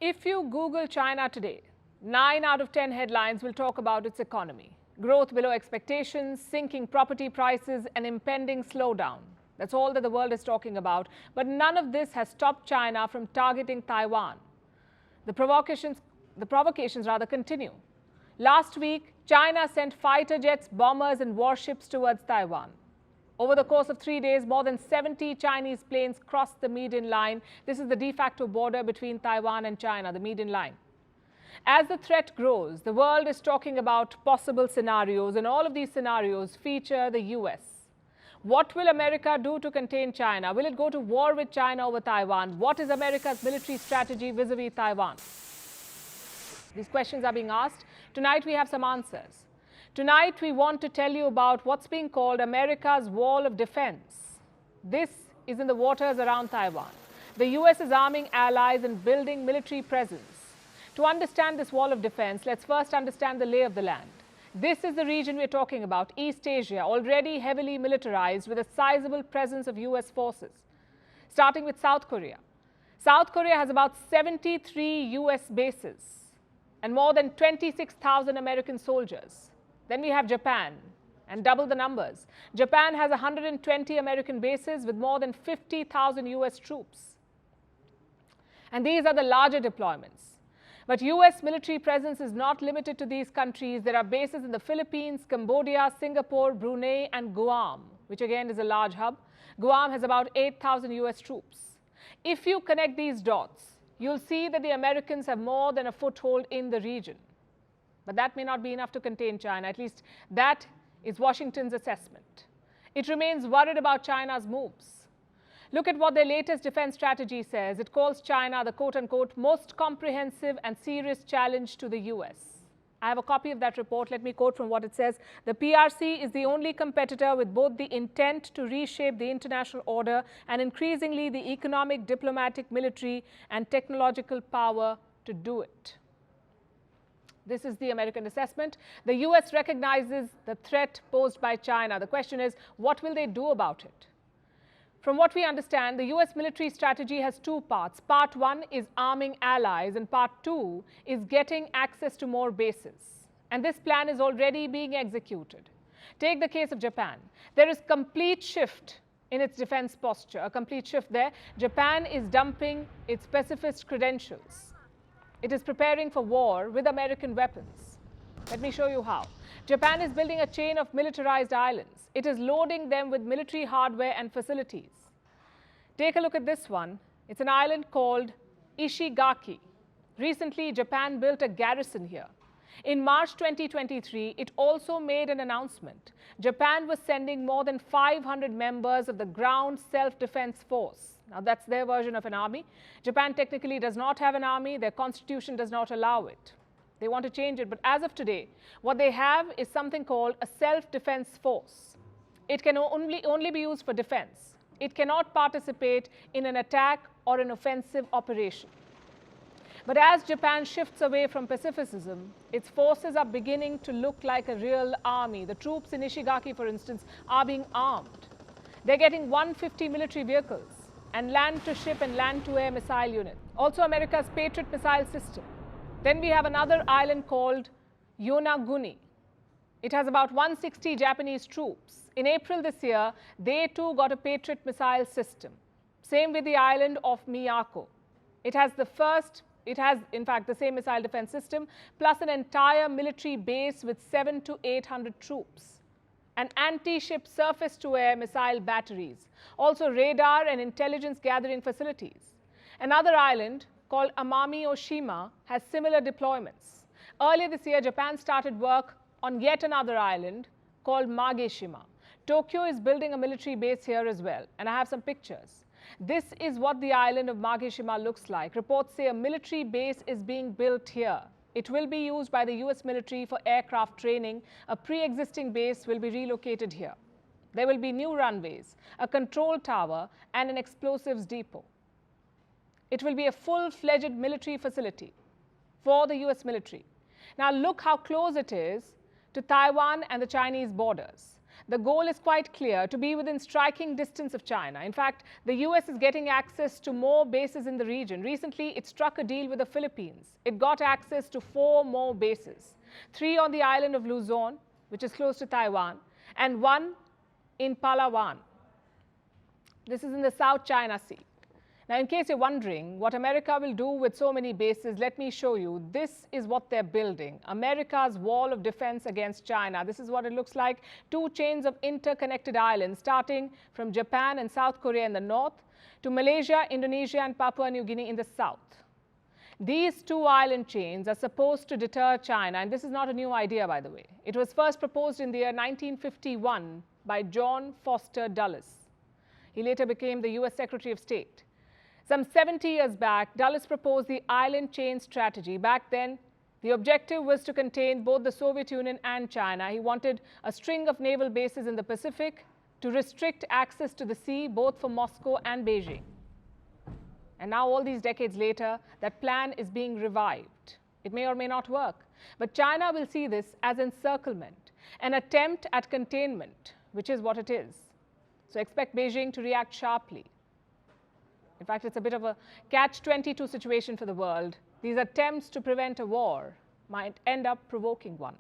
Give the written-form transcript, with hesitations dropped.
If you Google China today, 9 out of 10 headlines will talk about its economy. Growth below expectations, sinking property prices, and impending slowdown. That's all that the world is talking about. But none of this has stopped China from targeting Taiwan. The provocations continue. Last week, China sent fighter jets, bombers, and warships towards Taiwan. Over the course of 3 days, more than 70 Chinese planes crossed the median line. This is the de facto border between Taiwan and China, the median line. As the threat grows, the world is talking about possible scenarios, and all of these scenarios feature the US. What will America do to contain China? Will it go to war with China over Taiwan? What is America's military strategy vis-a-vis Taiwan? These questions are being asked. Tonight we have some answers. Tonight we want to tell you about what's being called America's wall of defense. This is in the waters around Taiwan. The US is arming allies and building military presence. To understand this wall of defense, let's first understand the lay of the land. This is the region we're talking about, East Asia, already heavily militarized with a sizable presence of US forces. Starting with South Korea. South Korea has about 73 US bases and more than 26,000 American soldiers. Then we have Japan, and double the numbers. Japan has 120 American bases with more than 50,000 US troops. And these are the larger deployments. But US military presence is not limited to these countries. There are bases in the Philippines, Cambodia, Singapore, Brunei, and Guam, which again is a large hub. Guam has about 8,000 US troops. If you connect these dots, you'll see that the Americans have more than a foothold in the region. But that may not be enough to contain China. At least that is Washington's assessment. It remains worried about China's moves. Look at what their latest defense strategy says. It calls China the quote-unquote most comprehensive and serious challenge to the US. I have a copy of that report. Let me quote from what it says. The PRC is the only competitor with both the intent to reshape the international order and increasingly the economic, diplomatic, military, and technological power to do it. This is the American assessment. The US recognizes the threat posed by China. The question is, what will they do about it? From what we understand, the US military strategy has two parts. Part one is arming allies, and part two is getting access to more bases. And this plan is already being executed. Take the case of Japan. There is complete shift in its defense posture, a complete shift there. Japan is dumping its pacifist credentials. It is preparing for war with American weapons. Let me show you how. Japan is building a chain of militarized islands. It is loading them with military hardware and facilities. Take a look at this one. It's an island called Ishigaki. Recently, Japan built a garrison here. In March 2023, it also made an announcement. Japan was sending more than 500 members of the Ground Self-Defense Force. Now, that's their version of an army. Japan technically does not have an army. Their constitution does not allow it. They want to change it. But as of today, what they have is something called a self-defense force. It can only be used for defense. It cannot participate in an attack or an offensive operation. But as Japan shifts away from pacificism, its forces are beginning to look like a real army. The troops in Ishigaki, for instance, are being armed. They're getting 150 military vehicles and land-to-ship and land-to-air missile units. Also America's Patriot missile system. Then we have another island called Yonaguni. It has about 160 Japanese troops. In April this year, they too got a Patriot missile system. Same with the island of Miyako. It has in fact the same missile defense system, plus an entire military base with 700 to 800 troops. And anti-ship surface-to-air missile batteries, also radar and intelligence gathering facilities. Another island called Amami Oshima has similar deployments. Earlier this year, Japan started work on yet another island called Mageshima. Tokyo is building a military base here as well, and I have some pictures. This is what the island of Mageshima looks like. Reports say a military base is being built here. It will be used by the US military for aircraft training. A pre-existing base will be relocated here. There will be new runways, a control tower, and an explosives depot. It will be a full-fledged military facility for the US military. Now look how close it is to Taiwan and the Chinese borders. The goal is quite clear: to be within striking distance of China. In fact, the US is getting access to more bases in the region. Recently, it struck a deal with the Philippines. It got access to 4 more bases, 3 on the island of Luzon, which is close to Taiwan, and 1 in Palawan. This is in the South China Sea. Now, in case you're wondering what America will do with so many bases, let me show you. This is what they're building: America's wall of defense against China. This is what it looks like: 2 chains of interconnected islands, starting from Japan and South Korea in the north to Malaysia, Indonesia, and Papua New Guinea in the south. These 2 island chains are supposed to deter China, and this is not a new idea, by the way. It was first proposed in the year 1951 by John Foster Dulles. He later became the US Secretary of State. Some 70 years back, Dulles proposed the island chain strategy. Back then, the objective was to contain both the Soviet Union and China. He wanted a string of naval bases in the Pacific to restrict access to the sea, both for Moscow and Beijing. And now, all these decades later, that plan is being revived. It may or may not work, but China will see this as encirclement, an attempt at containment, which is what it is. So expect Beijing to react sharply. In fact, it's a bit of a catch-22 situation for the world. These attempts to prevent a war might end up provoking one.